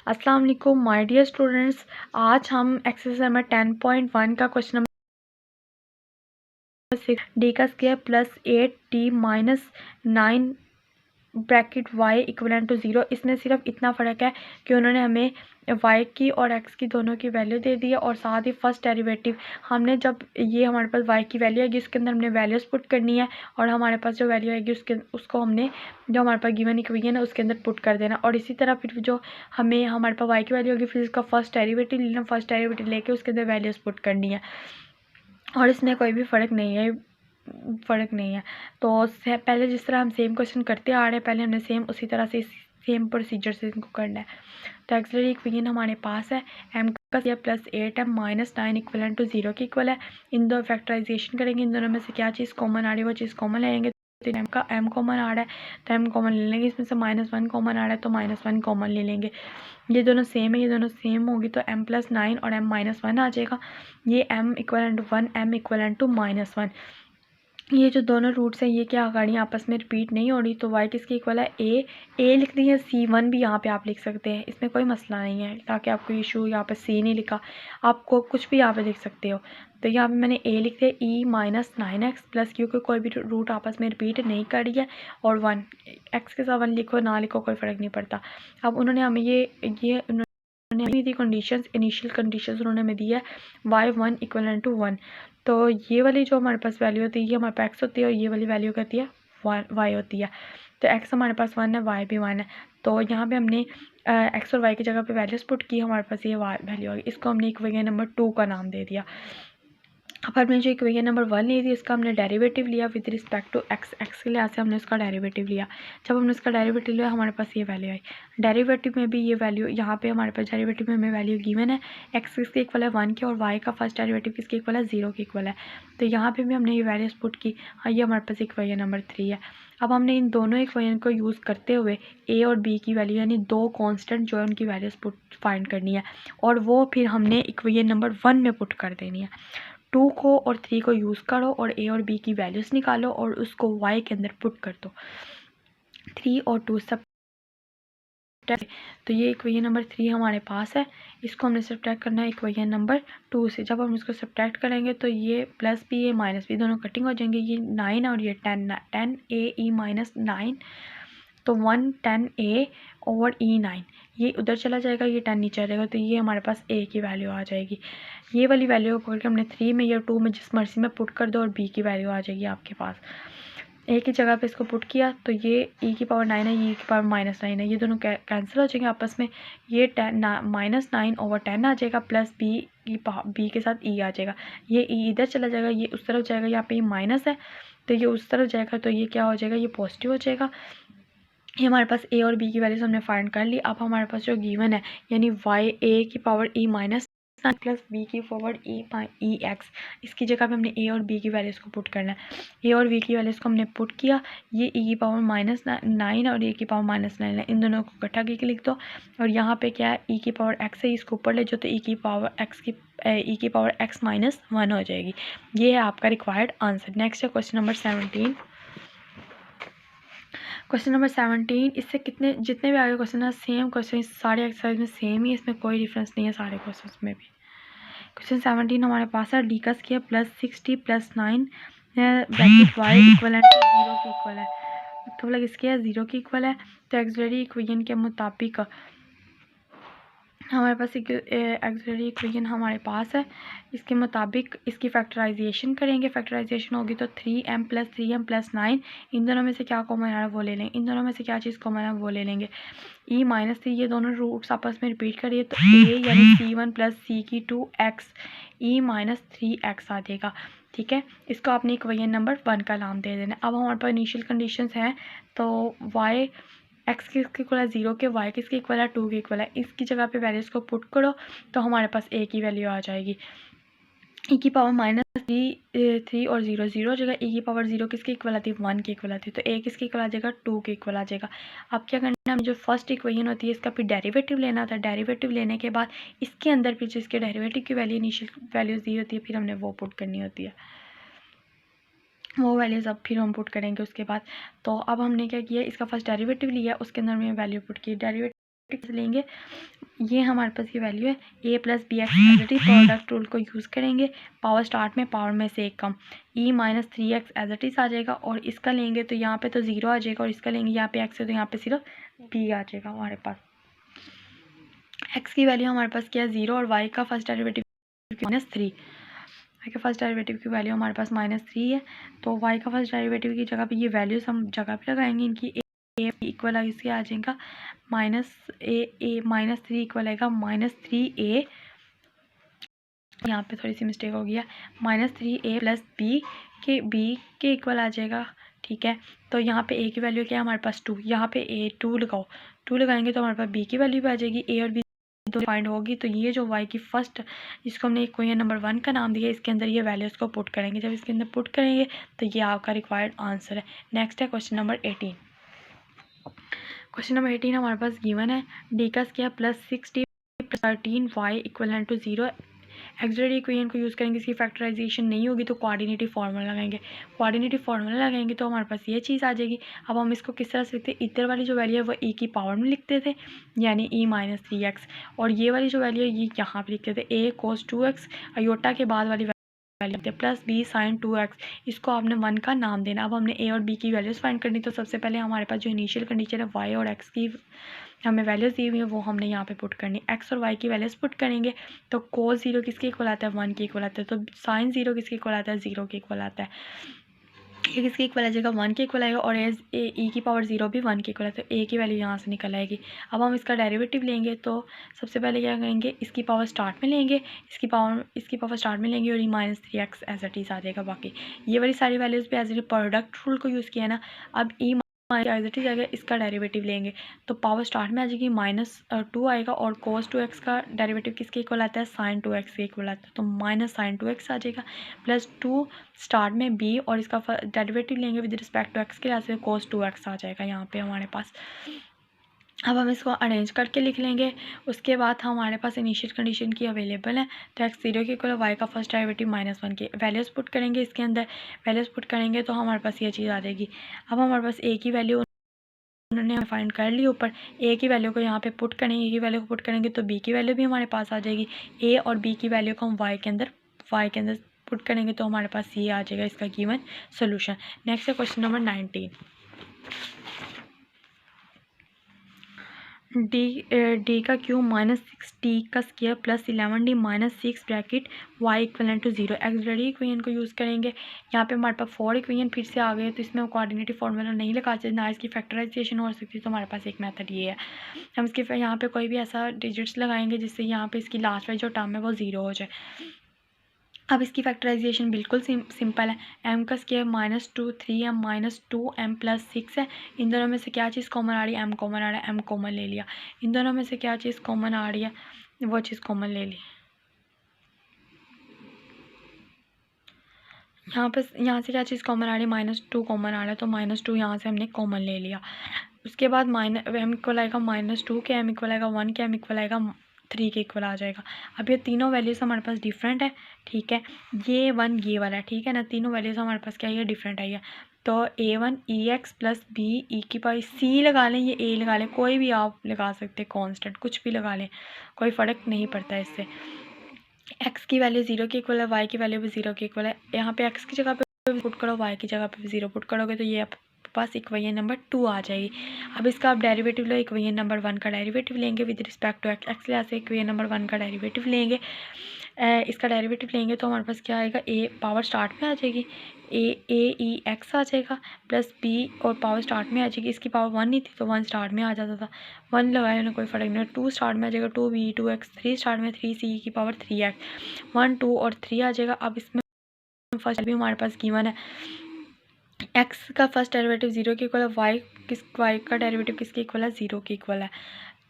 अस्सलाम वालेकुम my dear students. आज हम एक्सरसाइज नंबर 10.1 का क्वेश्चन नंबर 6 डी का square plus 8t minus 9 bracket y equivalent to 0। इसमें सिर्फ इतना फ़र्क है कि उन्होंने हमें y की और x की दोनों की वैल्यू दे दी है और साथ ही फर्स्ट डेरिवेटिव हमने जब ये हमारे पास y की वैल्यू आएगी उसके अंदर हमने वैल्यूज़ पुट करनी है और हमारे पास जो वैल्यू आएगी उसको हमने जो हमारे पास गिवन इक्वेशन है उसके अंदर पुट कर देना। और इसी तरह फिर जो हमारे पास y की वैल्यू होगी फिर इसका फर्स्ट डेरिवेटिव लेना, फर्स्ट डेरिवेटिव लेके उसके अंदर वैल्यूज़ पुट करनी है और इसमें कोई भी फ़र्क नहीं है। तो पहले जिस तरह हम सेम क्वेश्चन करते आ रहे हैं पहले हमने सेम उसी तरह से सेम प्रोसीजर से इनको करना है। तो एक्सिलरी इक्वेशन हमारे पास है m का square plus 8m minus 9 equivalent to 0 के इक्वल है। इन दो फैक्टराइजेशन करेंगे, इन दोनों में से क्या चीज़ कॉमन आ रही है वो चीज़ कॉमन ले लेंगे। तो m कॉमन आ रहा है तो m कॉमन ले लेंगे, इसमें से -1 कॉमन आ रहा है तो -1 कॉमन ले लेंगे। ये दोनों सेम है, ये दोनों सेम होगी तो m प्लस 9 और m माइनस 1 आ जाएगा। ये m equivalent 1 m equivalent to -1। ये जो दोनों रूट्स हैं ये क्या गाड़ियाँ आपस में रिपीट नहीं हो रही तो y किसकी इक्वल है a लिख दी है, c1 भी यहाँ पे आप लिख सकते हैं, इसमें कोई मसला नहीं है। ताकि आपको इशू यहाँ पे c नहीं लिखा, आपको कुछ भी यहाँ पे लिख सकते हो। तो यहाँ पे मैंने a लिख दिया e माइनस 9x प्लस, क्योंकि कोई भी रूट आपस में रिपीट नहीं कर रही है और 1 x के साथ 1 लिखो ना लिखो कोई फ़र्क नहीं पड़ता। अब उन्होंने हमें ये उन्होंने दी कंडीशंस, इनिशियल कंडीशंस उन्होंने हमें दी है y1 इक्वलेंट टू 1। तो ये वाली जो हमारे पास वैल्यू होती है ये हमारे पास x होती है और ये वाली वैल्यू करती है y होती है। तो x हमारे पास 1 है, y भी 1 है। तो यहाँ पे हमने x और y की जगह पे वैल्यूज पुट की, हमारे पास ये वैल्यू आ गई। इसको हमने इक्वेशन नंबर 2 का नाम दे दिया। अब हमने जो इक्वेशन नंबर 1 ली थी इसका हमने डेरिवेटिव लिया विद रिस्पेक्ट टू x के लिहाज से हमने उसका डेरिवेटिव लिया। जब हमने उसका डेरिवेटिव लिया हमारे पास ये वैल्यू आई। डेरिवेटिव में भी ये वैल्यू यहाँ पे हमारे पास डेरिवेटिव में हमें वैल्यू गिवन है, x किसके इक्वल है 1 के और y का फर्स्ट डेरिवेटिव किसके इक्वल है 0 के इक्वल है। तो यहाँ पे भी हमने ये वैल्यूज पुट की। हाँ, ये हमारे पास इक्वेशन नंबर 3 है। अब हमने इन दोनों इक्वेशन को यूज़ करते हुए a और b की वैल्यू यानी दो कॉन्स्टेंट जो है उनकी वैल्यूज फाइंड करनी है और वो फिर हमने इक्वेशन नंबर 1 में पुट कर देनी है। 2 को और 3 को यूज़ करो और a और b की वैल्यूज़ निकालो और उसको y के अंदर पुट कर दो। 3 और 2 सब तो ये इक्वेशन नंबर 3 हमारे पास है, इसको हमने सब्ट्रैक्ट करना है इक्वेशन नंबर 2 से। जब हम इसको सब्ट्रैक्ट करेंगे तो ये plus b a minus b दोनों कटिंग हो जाएंगे। ये 9 और ये 10 a e माइनस 9 तो 1 10 a ओवर e 9 ये उधर चला जाएगा, ये 10 नीचे आ जाएगा तो ये हमारे पास a की वैल्यू आ जाएगी। ये वाली वैल्यू को पकड़ के हमने 3 में या 2 में जिस मर्जी में पुट कर दो और b की वैल्यू आ जाएगी आपके पास। a की जगह पे इसको पुट किया तो ये e की पावर 9 है, ये की पावर -9 है, ये दोनों कैंसिल हो जाएंगे आपस में। ये -9 ओवर 10 आ जाएगा प्लस b के साथ e आ जाएगा। ये e इधर चला जाएगा, ये उस तरफ जाएगा, यहाँ पे ये माइनस है तो ये उस तरफ जाएगा तो ये क्या हो जाएगा ये पॉजिटिव हो जाएगा। ये हमारे पास a और b की वैल्यूज हमने फाइंड कर ली। अब हमारे पास जो गिवन है यानी y a की power e minus plus b की पावर e x, इसकी जगह पे हमने a और b की वैल्यूज़ को पुट करना है। a और b की वैल्यूज़ को हमने पुट किया, ये e की पावर -9 और a की पावर -9 है, इन दोनों को इकट्ठा करके लिख दो। और यहाँ पे क्या है e की पावर x है, इसको ऊपर ले जाओ तो e की पावर x -1 हो जाएगी। ये है आपका रिक्वायर्ड आंसर। नेक्स्ट है क्वेश्चन नंबर 17। क्वेश्चन नंबर 17 इससे जितने भी आगे क्वेश्चन है सेम क्वेश्चन, सारे एक्सरसाइज में सेम ही, इसमें कोई डिफरेंस नहीं है सारे क्वेश्चन में भी। क्वेश्चन 17 हमारे पास है डी का square plus 6t plus 9 bracket y equivalent to 0 के इक्वल है। तो मतलब इसके 0 के इक्वल है तो एक्सिलरी इक्वेशन के मुताबिक हमारे पास एक्सिलरी इक्वेशन हमारे पास है, इसके मुताबिक इसकी फैक्टराइजेशन करेंगे। फैक्टराइजेशन होगी तो 3m प्लस 3m प्लस 9, इन दोनों में से क्या कॉमन है वो ले लेंगे, इन दोनों में से क्या चीज़ कॉमन है वो ले लेंगे। e माइनस 3 ये दोनों रूट्स आपस में रिपीट करिए तो a यानी c1 प्लस c की 2x e माइनस 3x आ जाएगा। ठीक है, इसको आपने इक्वेशन नंबर 1 का नाम दे देना। अब हमारे पास इनिशियल कंडीशंस हैं तो y x किसके इक्वल है 0 के, y किसके इक्वल है 2 के इक्वल है। इसकी जगह पे वैल्यूज़ को पुट करो तो हमारे पास a की वैल्यू आ जाएगी। e की पावर -3 और 0 जगह e की पावर 0 किसके इक्वल आती है 1 के इक्वल आती है तो a किसके इक्वल आ जाएगा 2 के इक्वल आ जाएगा। अब क्या करना है, जो फर्स्ट इक्वेशन होती है इसका फिर डेरिवेटिव लेना होता है। डेरिवेटिव लेने के बाद इसके अंदर फिर जिसके डेरिवेटिव की वैल्यू इनिशियल वैल्यूज़ दी होती है फिर हमने वो पुट करनी होती है, वो वैल्यूज़ अब फिर हम पुट करेंगे उसके बाद। तो अब हमने क्या किया, इसका फर्स्ट डेरिवेटिव लिया, उसके अंदर हमने वैल्यू पुट की। डेरिवेटिव लेंगे, ये हमारे पास ये वैल्यू है A plus B X as it is. Product rule को यूज़ करेंगे, पावर स्टार्ट में पावर में से एक कम, e minus 3x as it is आ जाएगा। और इसका लेंगे तो यहाँ पे तो 0 आ जाएगा, और इसका लेंगे यहाँ पे x है तो यहाँ पे सिर्फ b आ जाएगा हमारे पास। x की वैल्यू हमारे पास क्या है 0, और y का फर्स्ट डेरिवेटिव -3, y का फर्स्ट डेरिवेटिव की वैल्यू हमारे पास -3 है। तो y का फर्स्ट डेरिवेटिव की जगह पे ये वैल्यूज हम जगह पे लगाएंगे, इनकी ए इक्वल इसके आ जाएगा -3 इक्वल आएगा -3a, यहाँ पे थोड़ी सी मिस्टेक हो गया, -3a प्लस b के इक्वल आ जाएगा, ठीक है। तो यहाँ पे a की वैल्यू क्या है हमारे पास 2, यहाँ पे a 2 लगाओ, 2 लगाएंगे तो हमारे पास b की वैल्यू भी आ जाएगी, a और b तो फाइंड होगी। तो ये जो y की फर्स्ट, जिसको हमने इक्वेशन नंबर 1 का नाम दिया, इसके अंदर ये वैल्यूज़ को पुट करेंगे। जब इसके अंदर पुट करेंगे तो ये आपका रिक्वायर्ड आंसर है। नेक्स्ट है क्वेश्चन नंबर 18। क्वेश्चन नंबर 18 हमारे पास गिवन है, डी का square plus 6d 13y equal to 0। Auxiliary equation को यूज़ करेंगे, इसकी फैक्टराइजेशन नहीं होगी तो कोऑर्डिनेटिव फार्मूला लगाएंगे। कोऑर्डिनेटिव फार्मूला लगाएंगे तो हमारे पास ये चीज़ आ जाएगी। अब हम इसको किस तरह से लिखते हैं, इधर वाली जो वैल्यू है वो e की पावर में लिखते थे, यानी e माइनस 3x, और ये वाली जो वैल्यू है ये यहाँ पे लिखते थे a cos 2x, अयोटा के बाद वाली value plus b sin 2x, इसको आपने 1 का नाम देना। अब हमने a और b की वैल्यूज़ फाइंड करनी, तो सबसे पहले हमारे पास जो इनिशियल कंडीशन है y और x की हमें वैल्यूज़ दी हुई है वो हमने यहाँ पे पुट करनी। x और y की वैल्यूज़ पुट करेंगे तो cos 0 किसके इक्वल आता है 1 के इक्वल आता है, तो sin 0 किसके इक्वल आता है 0 के इक्वल आता है, ये किसके इक्वल आ जाएगा 1 के इक्वल आएगा, और एज e की पावर 0 भी 1 के इक्वल आता है, a की वैल्यू यहाँ से निकल आएगी। अब हम इसका डेरिवेटिव लेंगे तो सबसे पहले क्या करेंगे, इसकी पावर स्टार्ट में लेंगे, इसकी पावर स्टार्ट में लेंगे और e minus 3x as it is आ जाएगा। बाकी ये वाली सारी वैल्यूज़ भी एज इट प्रोडक्ट रूल को यूज़ किया ना। अब e एज इट इज आएगा, इसका डेरिवेटिव लेंगे तो पावर स्टार्ट में आ जाएगी -2 आएगा, और cos 2x का डेरिवेटिव किसके इक्वल आता है sin 2x के इक्वल आता है, तो sin 2x आ जाएगा, प्लस 2 स्टार्ट में b, और इसका डेरिवेटिव लेंगे विद रिस्पेक्ट टू x के लिए से cos 2x आ जाएगा यहाँ पे हमारे पास। अब हम इसको अरेंज करके लिख लेंगे। उसके बाद हमारे पास इनिशियल कंडीशन की अवेलेबल है, तो x 0 के इक्वल y का फर्स्ट डेरिवेटिव -1 के वैल्यूज़ पुट करेंगे, इसके अंदर वैल्यूज़ पुट करेंगे तो हमारे पास ये चीज़ आ जाएगी। अब हमारे पास a की वैल्यू उन्होंने फाइंड कर ली, ऊपर a की वैल्यू को यहाँ पे पुट करेंगे, a की वैल्यू को पुट करेंगे तो b की वैल्यू भी हमारे पास आ जाएगी, a और b की वैल्यू को हम y के अंदर पुट करेंगे तो हमारे पास ये आ जाएगा इसका गिवन सोल्यूशन। नेक्स्ट है क्वेश्चन नंबर 19। डी का क्यूब -6d का square plus 11d -6 bracket y equal to 0। Auxiliary equation को यूज़ करेंगे। यहाँ पे हमारे पास 4 इक्वेशन फिर से आ गए, तो इसमें कोऑर्डिनेटिव फार्मूला नहीं लगा सकते, ना इसकी फैक्टराइजेशन हो सकती, तो हमारे पास एक मेथड ये है, हम इसके यहाँ पे कोई भी ऐसा डिजिट्स लगाएंगे जिससे यहाँ पे इसकी लास्ट वाली जो टर्म है वो 0 हो जाए। अब इसकी फैक्टराइजेशन बिल्कुल सिंपल है, m का स्क्वायर -2 3m -2m प्लस 6 है। इन दोनों में से क्या चीज़ कॉमन आ रही है, m कॉमन आ रहा है, m कॉमन ले लिया। इन दोनों में से क्या चीज़ कॉमन आ रही है, वो चीज़ कॉमन ले ली। यहाँ से क्या चीज़ कॉमन आ रही है, -2 कॉमन आ रहा है, तो -2 यहाँ से हमने कॉमन ले लिया। उसके बाद m इक्वल आएगा -2 के, m इक्वल आएगा 1 के, m इक्वल आएगा 3 के इक्वल आ जाएगा। अब ये तीनों वैल्यूज़ हमारे पास डिफरेंट है, ठीक है, ये 1 ये वाला है, ठीक है ना, तीनों वैल्यूज़ हमारे पास क्या है डिफरेंट है। तो a1 ex plus B E की पावर c लगा लें, ये a लगा लें, कोई भी आप लगा सकते हैं, कांस्टेंट कुछ भी लगा लें, कोई फ़र्क नहीं पड़ता इससे। x की वैल्यू 0 के इक्वल है, y की वैल्यू भी 0 के इक्वल है। यहाँ पे x की जगह पे पुट करो, y की जगह पे 0 पुट करोगे तो ये पास इक्वेशन नंबर 2 आ जाएगी। अब इसका आप डेरिवेटिव लो, इक्वेशन नंबर 1 का डेरिवेटिव लेंगे विद रिस्पेक्ट टू एक्स लिहाज से इक्वेशन नंबर 1 का डेरिवेटिव लेंगे। इसका डेरिवेटिव लेंगे तो हमारे पास क्या आएगा, a पावर स्टार्ट में आ जाएगी, a x आ जाएगा, प्लस b और पावर स्टार्ट में आ जाएगी, इसकी पावर 1 नहीं थी तो 1 स्टार्ट में आ जाता था, 1 लगाए ना कोई फ़र्क नहीं, 2 स्टार्ट में आ जाएगा, 2b 2x, 3 स्टार्ट में 3c की पावर 3x, 1 2 और 3 आ जाएगा। अब इसमें फर्स्ट भी हमारे पास गिवन है, x का फर्स्ट डेरिवेटिव 0 के इक्वल है, y का डेरिवेटिव किसके इक्वल है 0 के इक्वल है।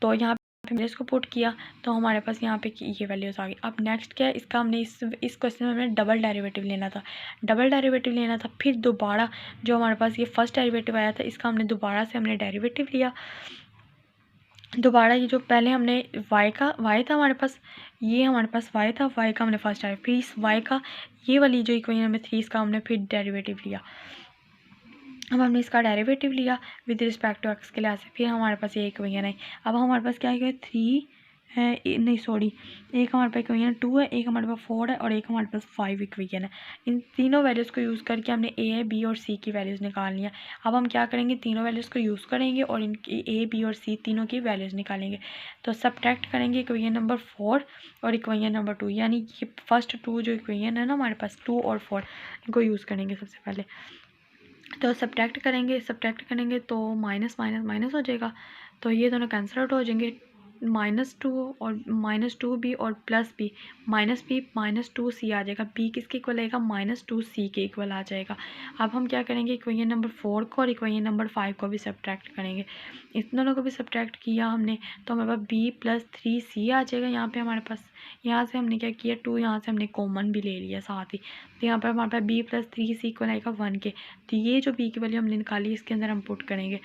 तो यहाँ पे मैंने इसको पुट किया तो हमारे पास यहाँ पे ये वैल्यूज़ आ गई। अब नेक्स्ट क्या है, इसका हमने इस क्वेश्चन में हमने डबल डेरिवेटिव लेना था, फिर दोबारा जो हमारे पास ये फर्स्ट डेरिवेटिव आया था इसका हमने दोबारा से हमने डेरिवेटिव लिया। दोबारा ये जो पहले हमने y था हमारे पास, ये हमारे पास y था, y का हमने फर्स्ट फिर इस y का ये वाली जो इक्वेशन में 3 इसका हमने फिर डेरिवेटिव लिया। अब हमने इसका डेरिवेटिव लिया विद रिस्पेक्ट टू एक्स के लिहाज से, फिर हमारे पास ये इक्वेशन है। अब हमारे पास क्या है, 3 है, नहीं सॉरी, एक हमारे पास इक्वेशन 2 है, एक हमारे पास 4 है और एक हमारे पास 5 इक्वेशन है। इन तीनों वैल्यूज़ को यूज़ करके हमने ए, बी और सी की वैल्यूज़ निकालनी है। अब हम क्या करेंगे, तीनों वैल्यूज़ को यूज़ करेंगे और इनकी ए, बी और सी तीनों की वैल्यूज़ निकालेंगे। तो सब्ट्रैक्ट करेंगे इक्वेशन नंबर 4 और इक्वेशन नंबर 2, यानी कि फर्स्ट 2 जो इक्वेशन है ना हमारे पास 2 और 4, इनको यूज़ करेंगे सबसे पहले। तो सब्ट्रैक्ट करेंगे तो माइनस माइनस माइनस हो जाएगा, तो ये दोनों कैंसिल आउट हो जाएंगे। -2 और -2b और +b, -2c आ जाएगा। b किसके इक्वल आएगा, -2c के इक्वल आ जाएगा। अब हम क्या करेंगे, इक्वेशन नंबर 4 को और इक्वेशन नंबर 5 को भी सब्ट्रैक्ट करेंगे। इन दोनों को भी सब्ट्रैक्ट किया हमने तो हमारे पास b + 3c आ जाएगा। यहाँ पे हमारे पास, यहाँ से हमने क्या किया, 2 यहाँ से हमने कॉमन भी ले लिया साथ ही, तो यहाँ पर हमारे पास b + 3c इक्वल आएगा 1 के। तो ये जो b की वैल्यू हमने निकाली इसके अंदर हम पुट करेंगे।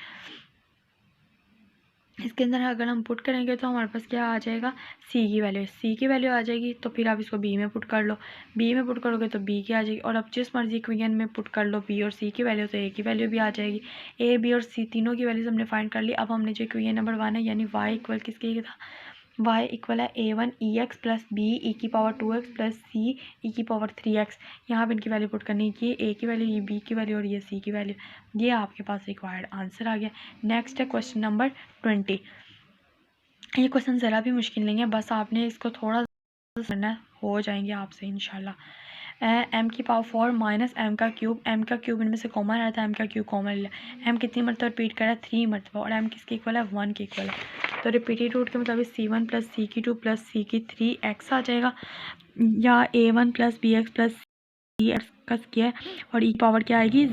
इसके अंदर अगर हम पुट करेंगे तो हमारे पास क्या आ जाएगा, सी की वैल्यू आ जाएगी। तो फिर आप इसको बी में पुट कर लो, बी में पुट करोगे तो बी की आ जाएगी, और अब जिस मर्जी इक्वेशन में पुट कर लो बी और सी की वैल्यू, तो ए की वैल्यू भी आ जाएगी। ए, बी और सी तीनों की वैल्यूज हमने फाइंड कर ली। अब हमने जो इक्वेशन नंबर 1 है, यानी वाई इक्वल किसके था, y इक्वल है a1 ex plus B E की पावर 2x प्लस सी ई की पावर 3x। यहाँ पर इनकी वैल्यू पुट करनी है, ये a की वैल्यू, ये b की वैल्यू और ये c की वैल्यू। ये आपके पास रिक्वायर्ड आंसर आ गया। नेक्स्ट है क्वेश्चन नंबर 20। ये क्वेश्चन ज़रा भी मुश्किल नहीं है, बस आपने इसको थोड़ा करना, हो जाएंगे आपसे इंशाल्लाह। एम की पावर 4 माइनस एम का क्यूब इनमें से कॉमन आया था, एम का क्यूब कॉमन लिया। एम कितनी मरतबा रिपीट करा है, 3 मरतबा, और एम किसके इक्वल है, 1 के इक्वल है। तो रिपीटेड रूट के मुताबिक c1 प्लस सी की 2 प्लस सी की 3x आ जाएगा, या a1 plus B X plus C X का स्क्वायर, और ई पावर क्या आएगी,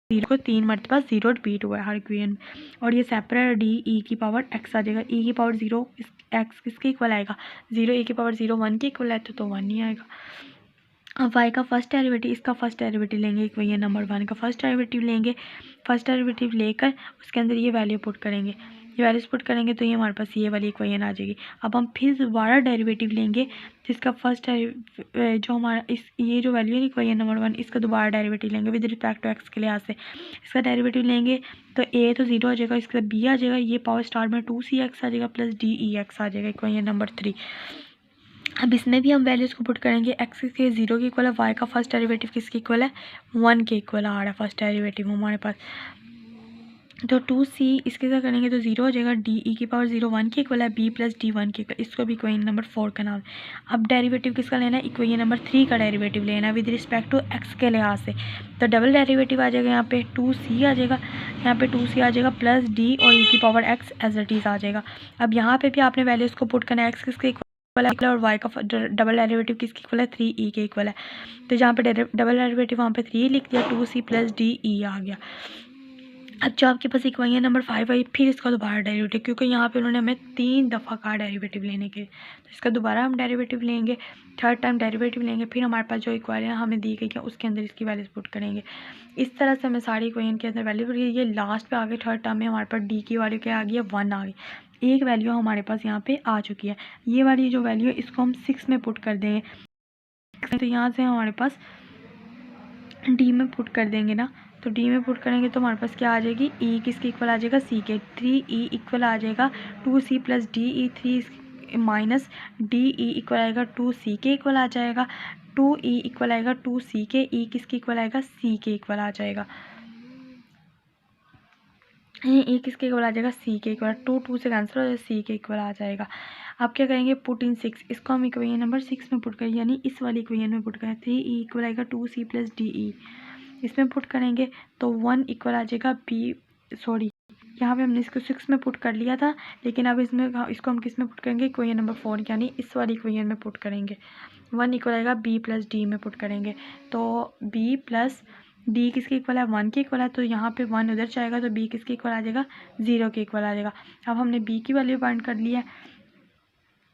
0 को 3 मरतबा 0 रिपीट हुआ है हर इक्वेशन में, और ये सेपरेट डी ई की पावर x आ जाएगा। ई की पावर 0 x किसके इक्वल आएगा, 0, ए की पावर 0 1 के इक्वल है, तो 1 नहीं आएगा। अब y का फर्स्ट डेरिवेटिव, इसका फर्स्ट डेरिवेटिव लेंगे, इक्वेशन नंबर 1 का फर्स्ट डेरिवेटिव लेंगे। फर्स्ट डेरिवेटिव लेकर उसके अंदर ये वैल्यू पुट करेंगे, ये वैल्यूज पुट करेंगे तो ये हमारे पास ये वाली इक्वेशन आ जाएगी। अब हम फिर दोबारा डेरिवेटिव लेंगे, जिसका फर्स्ट जो हमारा इस ये जो वैल्यू है इक्वेशन नंबर 1, इसका दोबारा डेरिवेटिव लेंगे विद रिस्पेक्ट टू एक्स के लिहाज से। इसका डेरिवेटिव लेंगे तो a तो 0 आ जाएगा, इसके बाद b आ जाएगा, ये पावर स्टार में 2cx आ जाएगा प्लस DEX आ जाएगा, इक्वेशन नंबर 3। अब इसमें भी हम वैल्यूज़ को पुट करेंगे, x के 0 के इक्वल है, y का फर्स्ट डेरिवेटिव किसके इक्वल है, 1 के इक्वल आ रहा है फर्स्ट डेरिवेटिव हमारे पास। तो 2c इसके साथ करेंगे तो 0 हो जाएगा, डी ई की पावर 0 1 के इक्वल है, b प्लस डी 1 के इक्वल, इसको भी इक्वेशन नंबर 4 का नाम। अब डेरिवेटिव किसका लेना है, इक्वेशन नंबर 3 का डेरिवेटिव लेना है विद रिस्पेक्ट टू x के लिहाज से। तो डबल डेरिवेटिव आ जाएगा, यहाँ पे 2c आ जाएगा, यहाँ पे 2c आ जाएगा प्लस d और e की power x as it is आ जाएगा। अब यहाँ पे भी आपने वैल्यूज़ को पुट करना है, x किसके इक्वल है और y का डबल डेरिवेटिव किसके इक्वल है, 3e के इक्वल है। तो जहाँ पे डबल डेरिवेटिव वहाँ पे 3 लिख दिया, 2c प्लस डी ई आ गया। अब जो आपके पास इक्वेशन नंबर 5 आई, फिर इसका दोबारा डेरिवेटिव, क्योंकि यहाँ पे उन्होंने हमें 3 दफ़ा कहा डेरिवेटिव लेने के, तो इसका दोबारा हम डेरिवेटिव लेंगे, थर्ड टाइम डेरिवेटिव लेंगे। फिर हमारे पास जो इक्वेशन हमें दी गई है उसके अंदर इसकी वैल्यूज पुट करेंगे। इस तरह से हमें सारी इक्वेशन के अंदर वैल्यू पुट की। ये लास्ट पे आ गए, थर्ड टर्म में हमारे पास डी की वैल्यू क्या आ गई है, 1 आ गई। एक वैल्यू हमारे पास यहाँ पे आ चुकी है, ये वाली जो वैल्यू है इसको हम 6 में पुट कर देंगे। तो यहाँ से हमारे पास डी में पुट कर देंगे ना, तो डी में पुट करेंगे तो हमारे पास क्या आ जाएगी, ई किसके इक्वल आ जाएगा, सी के। 3e इक्वल आ जाएगा 2c प्लस डी ई, 3 माइनस डी ई इक्वल आएगा 2c के इक्वल आ जाएगा, 2e इक्वल आएगा 2c के, ई किसके इक्वल आएगा, सी के इक्वल आ जाएगा। ये किसके इक्वल आ जाएगा, सी के इक्वल, 2 से कैंसिल हो जाएगा, सी के इक्वल आ जाएगा। अब क्या करेंगे, पुट इन 6, इसको हम इक्वेशन नंबर 6 में पुट करें, यानी इस वाली इक्वेशन में पुट करें। 3e इक्वल आएगा 2c प्लस डी ई, इसमें पुट करेंगे तो 1 इक्वल आ जाएगा बी, सॉरी यहाँ पे हमने इसको 6 में पुट कर लिया था, लेकिन अब इसमें इसको हम किस में पुट करेंगे, इक्वेशन नंबर 4 यानी इस वाली इक्वेशन में पुट करेंगे। 1 इक्वल आएगा बी प्लस डी में पुट करेंगे, तो बी प्लस डी किसके इक्वल है, 1 के इक्वल है, तो यहाँ पे 1 उधर जाएगा तो बी किसके इक्वल आ जाएगा, 0 के इक्वल आ जाएगा। अब हमने बी की वैल्यू फाइंड कर ली है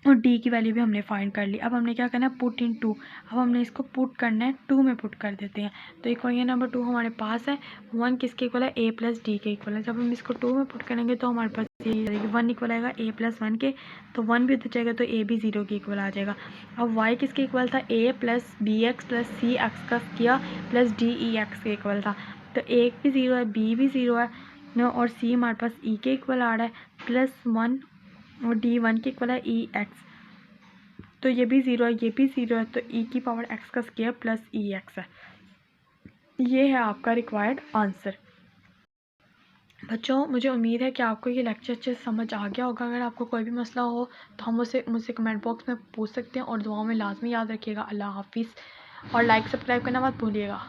और डी की वैल्यू भी हमने फाइंड कर ली। अब हमने क्या करना है, पुट इन 2। अब हमने इसको पुट करना है 2 में पुट कर देते हैं, तो इक्वेशन नंबर 2 हमारे पास है, 1 किसके इक्वल है, a प्लस डी के इक्वल है। जब हम इसको 2 में पुट करेंगे तो हमारे पास ये जाएगी, 1 इक्वल आएगा a प्लस 1 के, तो 1 भी उधर जाएगा तो a भी 0 के इक्वल आ जाएगा। अब y किसके इक्वल था, a plus B X plus C X का किया प्लस डी ई एक्स के इक्वल था, तो एक भी ज़ीरो है, बी भी ज़ीरो है ना, और सी हमारे पास ई के इक्वल आ रहा है, +1 और डी 1 के इक्वल है ई एक्स। तो ये भी ज़ीरो है, ये भी ज़ीरो है, तो ई की पावर एक्स का स्क्वायर प्लस ई एक्स है। ये है आपका रिक्वायर्ड आंसर। बच्चों मुझे उम्मीद है कि आपको ये लेक्चर अच्छे से समझ आ गया होगा। अगर आपको कोई भी मसला हो तो हम मुझसे कमेंट बॉक्स में पूछ सकते हैं, और दुआओं में लाजमी याद रखिएगा। अल्लाह हाफिज़, और लाइक सब्सक्राइब करना मत भूलिएगा।